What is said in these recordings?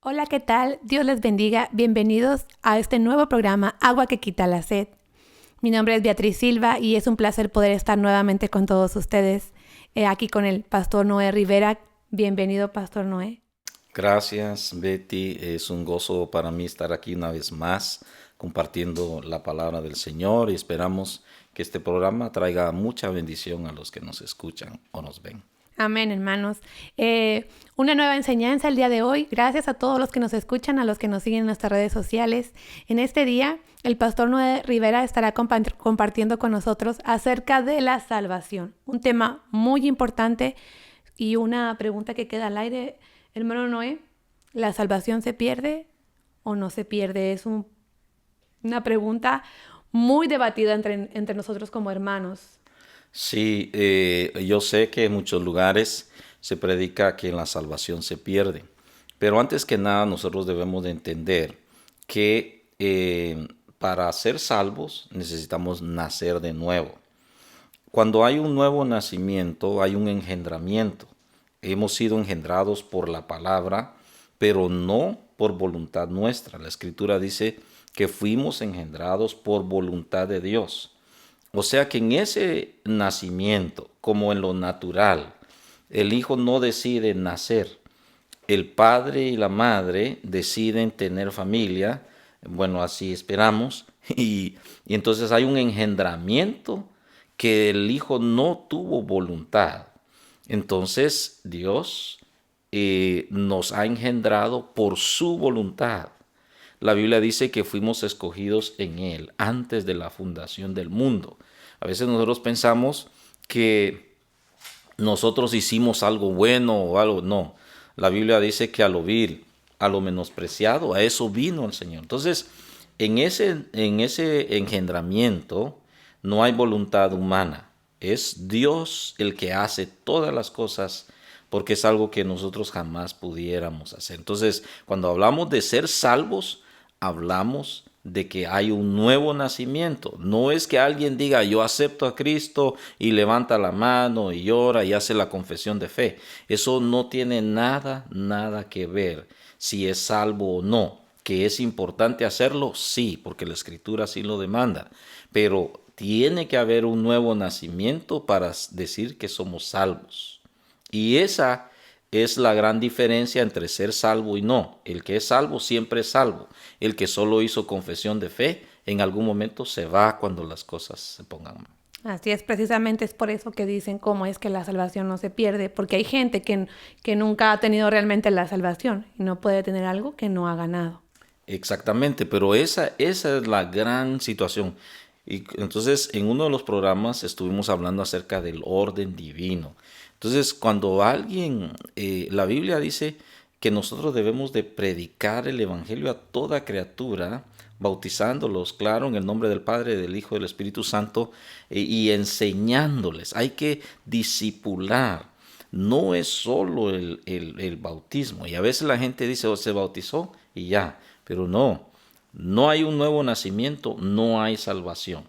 Hola, ¿qué tal? Dios les bendiga. Bienvenidos a este nuevo programa Agua que quita la sed. Mi nombre es Beatriz Silva y es un placer poder estar nuevamente con todos ustedes, aquí con el Pastor Noé Rivera. Bienvenido, Pastor Noé. Gracias, Betty. Es un gozo para mí estar aquí una vez más compartiendo la palabra del Señor y esperamos que este programa traiga mucha bendición a los que nos escuchan o nos ven. Amén, hermanos. Una nueva enseñanza el día de hoy. Gracias a todos los que nos escuchan, a los que nos siguen en nuestras redes sociales. En este día, el Pastor Noé Rivera estará compartiendo con nosotros acerca de la salvación. Un tema muy importante y una pregunta que queda al aire. Hermano Noé, ¿la salvación se pierde o no se pierde? Una pregunta muy debatida entre nosotros como hermanos. Sí, yo sé que en muchos lugares se predica que la salvación se pierde, pero antes que nada nosotros debemos de entender que para ser salvos necesitamos nacer de nuevo. Cuando hay un nuevo nacimiento, hay un engendramiento. Hemos sido engendrados por la palabra, pero no por voluntad nuestra. La Escritura dice que fuimos engendrados por voluntad de Dios. O sea que en ese nacimiento, como en lo natural, el hijo no decide nacer. El padre y la madre deciden tener familia. Bueno, así esperamos. Y entonces hay un engendramiento que el hijo no tuvo voluntad. Entonces Dios nos ha engendrado por su voluntad. La Biblia dice que fuimos escogidos en Él antes de la fundación del mundo. A veces nosotros pensamos que nosotros hicimos algo bueno o algo. No, la Biblia dice que a lo vil, a lo menospreciado, a eso vino el Señor. Entonces, en ese engendramiento no hay voluntad humana. Es Dios el que hace todas las cosas porque es algo que nosotros jamás pudiéramos hacer. Entonces, cuando hablamos de ser salvos, hablamos de que hay un nuevo nacimiento. No es que alguien diga yo acepto a Cristo y levanta la mano y llora y hace la confesión de fe. Eso no tiene nada que ver si es salvo o no. Que es importante hacerlo, sí, porque la Escritura sí lo demanda. Pero tiene que haber un nuevo nacimiento para decir que somos salvos. Y esa es la gran diferencia entre ser salvo y no. El que es salvo siempre es salvo. El que solo hizo confesión de fe, en algún momento se va cuando las cosas se pongan mal. Así es, precisamente es por eso que dicen cómo es que la salvación no se pierde, porque hay gente que nunca ha tenido realmente la salvación y no puede tener algo que no ha ganado. Exactamente, pero esa es la gran situación. Y entonces en uno de los programas estuvimos hablando acerca del orden divino. Entonces cuando la Biblia dice que nosotros debemos de predicar el Evangelio a toda criatura, bautizándolos, claro, en el nombre del Padre, del Hijo y del Espíritu Santo, y enseñándoles. Hay que discipular. No es solo el bautismo. Y a veces la gente dice, se bautizó y ya. Pero no hay un nuevo nacimiento, no hay salvación.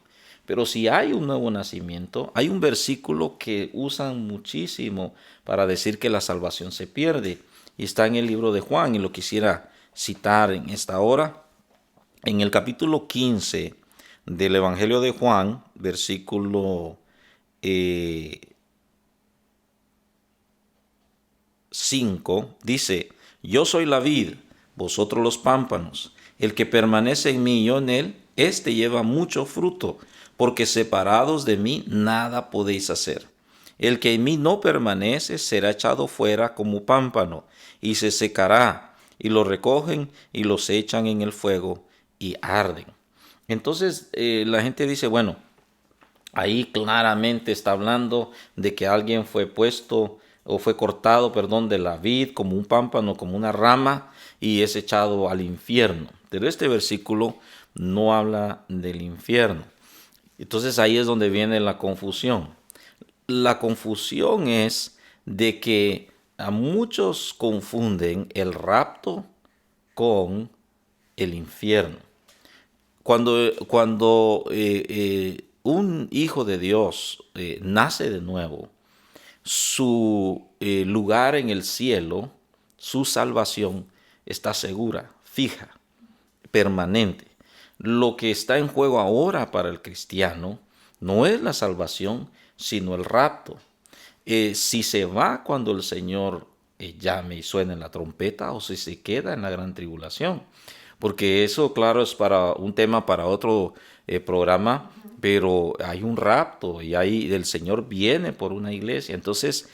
Pero si hay un nuevo nacimiento, hay un versículo que usan muchísimo para decir que la salvación se pierde. Y está en el libro de Juan y lo quisiera citar en esta hora. En el capítulo 15 del Evangelio de Juan, versículo 5, dice, yo soy la vid, vosotros los pámpanos. El que permanece en mí y yo en él, éste lleva mucho fruto, porque separados de mí nada podéis hacer. El que en mí no permanece será echado fuera como pámpano, y se secará, y lo recogen y los echan en el fuego y arden. Entonces la gente dice, bueno, ahí claramente está hablando de que alguien fue puesto o fue cortado, perdón, de la vid como un pámpano, como una rama y es echado al infierno. Pero este versículo no habla del infierno. Entonces ahí es donde viene la confusión. La confusión es de que a muchos confunden el rapto con el infierno. Cuando un hijo de Dios nace de nuevo, su lugar en el cielo, su salvación, está segura, fija, permanente. Lo que está en juego ahora para el cristiano no es la salvación, sino el rapto. Si se va cuando el Señor llame y suene la trompeta, o si se queda en la gran tribulación. Porque eso, claro, es para un tema para otro programa, pero hay un rapto y el Señor viene por una iglesia. Entonces,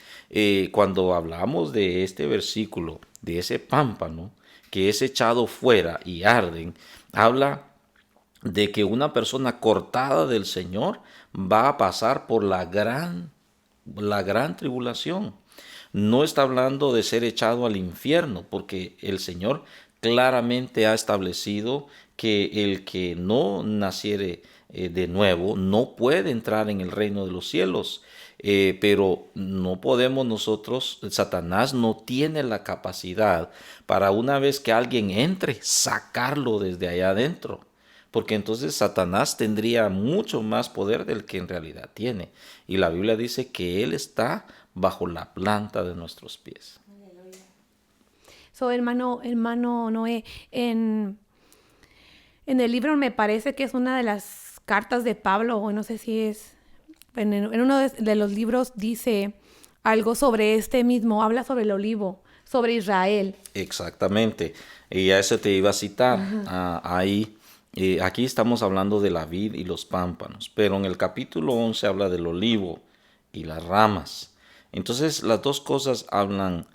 cuando hablamos de este versículo, de ese pámpano que es echado fuera y arden, habla de que una persona cortada del Señor va a pasar por la gran tribulación. No está hablando de ser echado al infierno, porque el Señor claramente ha establecido que el que no naciere de nuevo no puede entrar en el reino de los cielos. Pero no podemos nosotros, Satanás no tiene la capacidad para una vez que alguien entre, sacarlo desde allá adentro. Porque entonces Satanás tendría mucho más poder del que en realidad tiene. Y la Biblia dice que Él está bajo la planta de nuestros pies. Hermano Noé, en el libro me parece que es una de las cartas de Pablo, o no sé si es, en uno de los libros dice algo sobre habla sobre el olivo, sobre Israel. Exactamente, y a eso te iba a citar. Ahí, aquí estamos hablando de la vid y los pámpanos, pero en el capítulo 11 habla del olivo y las ramas. Entonces las dos cosas hablan,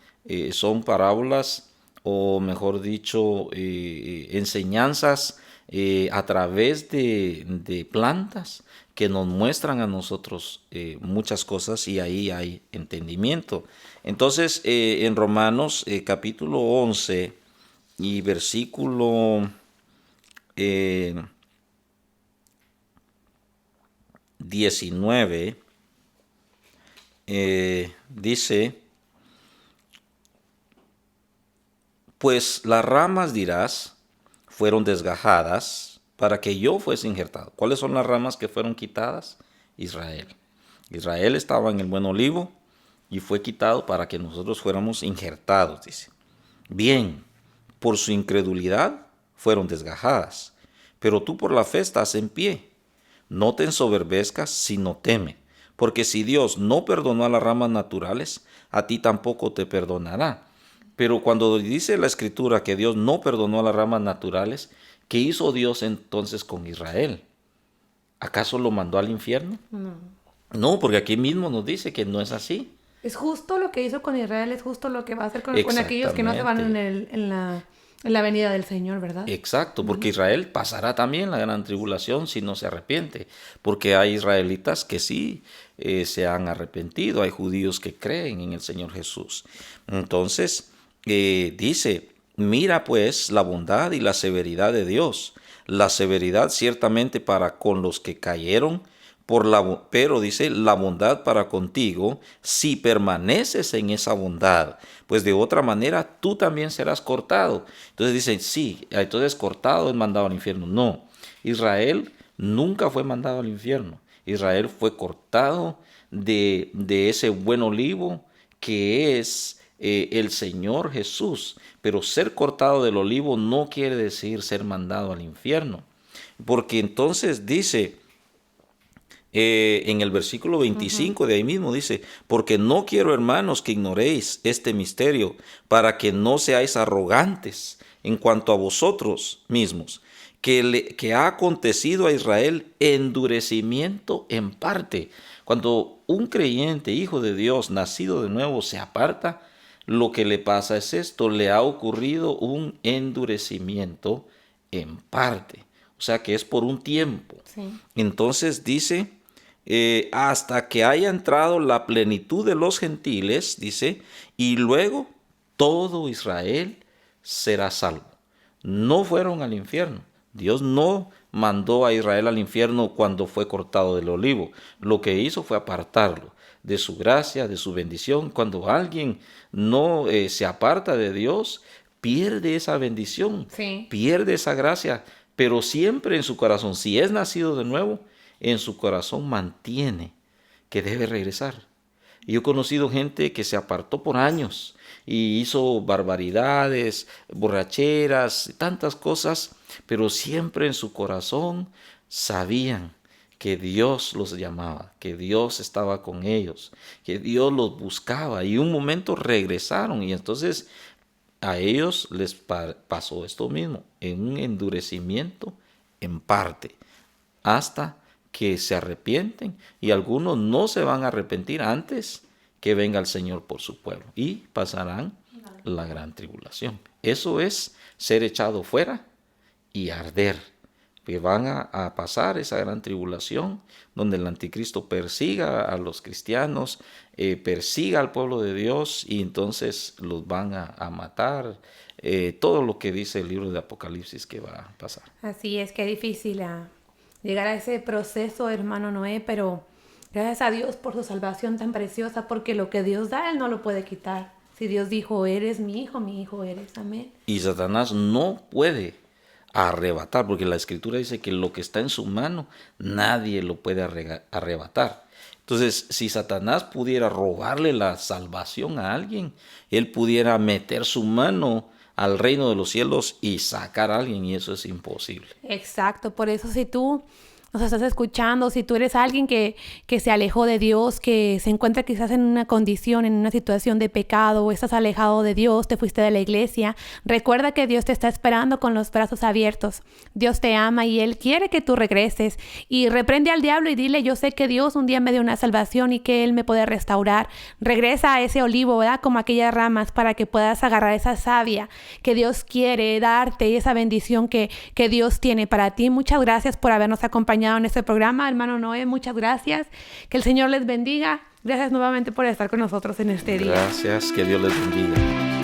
son parábolas, o mejor dicho, enseñanzas a través de plantas que nos muestran a nosotros muchas cosas, y ahí hay entendimiento. Entonces, en Romanos capítulo 11 y versículo 19, dice: pues las ramas, dirás, fueron desgajadas para que yo fuese injertado. ¿Cuáles son las ramas que fueron quitadas? Israel. Israel estaba en el buen olivo y fue quitado para que nosotros fuéramos injertados, dice. Bien, por su incredulidad fueron desgajadas, pero tú por la fe estás en pie. No te ensoberbezcas, sino teme, porque si Dios no perdonó a las ramas naturales, a ti tampoco te perdonará. Pero cuando dice la Escritura que Dios no perdonó a las ramas naturales, ¿qué hizo Dios entonces con Israel? ¿Acaso lo mandó al infierno? No. No, porque aquí mismo nos dice que no es así. Es justo lo que hizo con Israel, es justo lo que va a hacer con aquellos que no se van en la venida del Señor, ¿verdad? Exacto, porque Israel pasará también la gran tribulación si no se arrepiente, porque hay israelitas que sí se han arrepentido, hay judíos que creen en el Señor Jesús. Entonces, dice: mira pues la bondad y la severidad de Dios. La severidad ciertamente para con los que cayeron, pero dice la bondad para contigo si permaneces en esa bondad, pues de otra manera tú también serás cortado. Entonces dicen, sí, entonces cortado es mandado al infierno. No, Israel nunca fue mandado al infierno. Israel fue cortado de ese buen olivo que es el Señor Jesús. Pero ser cortado del olivo no quiere decir ser mandado al infierno, porque entonces dice en el versículo 25 de ahí mismo, dice: porque no quiero, hermanos, que ignoréis este misterio, para que no seáis arrogantes en cuanto a vosotros mismos, que ha acontecido a Israel endurecimiento en parte. Cuando un creyente, hijo de Dios, nacido de nuevo, se aparta, lo que le pasa es esto: le ha ocurrido un endurecimiento en parte. O sea que es por un tiempo. Sí. Entonces dice: hasta que haya entrado la plenitud de los gentiles, dice, y luego todo Israel será salvo. No fueron al infierno. Dios no mandó a Israel al infierno cuando fue cortado del olivo. Lo que hizo fue apartarlo de su gracia, de su bendición. Cuando alguien no se aparta de Dios, pierde esa bendición, Sí. pierde esa gracia, pero siempre en su corazón, si es nacido de nuevo, en su corazón mantiene que debe regresar. Y yo he conocido gente que se apartó por años y hizo barbaridades, borracheras, tantas cosas, pero siempre en su corazón sabían que Dios los llamaba, que Dios estaba con ellos, que Dios los buscaba, y un momento regresaron, y entonces a ellos les pasó esto mismo, en un endurecimiento en parte, hasta que se arrepienten, y algunos no se van a arrepentir antes que venga el Señor por su pueblo, y pasarán la gran tribulación. Eso es ser echado fuera y arder, que van a pasar esa gran tribulación, donde el anticristo persiga a los cristianos, persiga al pueblo de Dios, y entonces los van a matar. Todo lo que dice el libro de Apocalipsis que va a pasar. Así es, que difícil llegar a ese proceso, hermano Noé, pero gracias a Dios por su salvación tan preciosa, porque lo que Dios da, Él no lo puede quitar. Si Dios dijo, eres mi hijo eres. Amén. Y Satanás no puede arrebatar, porque la Escritura dice que lo que está en su mano, nadie lo puede arrebatar. Entonces, si Satanás pudiera robarle la salvación a alguien, él pudiera meter su mano al reino de los cielos y sacar a alguien, y eso es imposible. Exacto, por eso si tú nos estás escuchando, si tú eres alguien que se alejó de Dios, que se encuentra quizás en una condición, en una situación de pecado, o estás alejado de Dios, te fuiste de la iglesia, recuerda que Dios te está esperando con los brazos abiertos. Dios te ama y Él quiere que tú regreses, y reprende al diablo y dile, yo sé que Dios un día me dio una salvación y que Él me puede restaurar. Regresa a ese olivo, ¿verdad? Como aquellas ramas, para que puedas agarrar esa savia que Dios quiere darte, y esa bendición que Dios tiene para ti. Muchas gracias por habernos acompañado en este programa, hermano Noé, muchas gracias. Que el Señor les bendiga. Gracias nuevamente por estar con nosotros en este día. Gracias, que Dios les bendiga.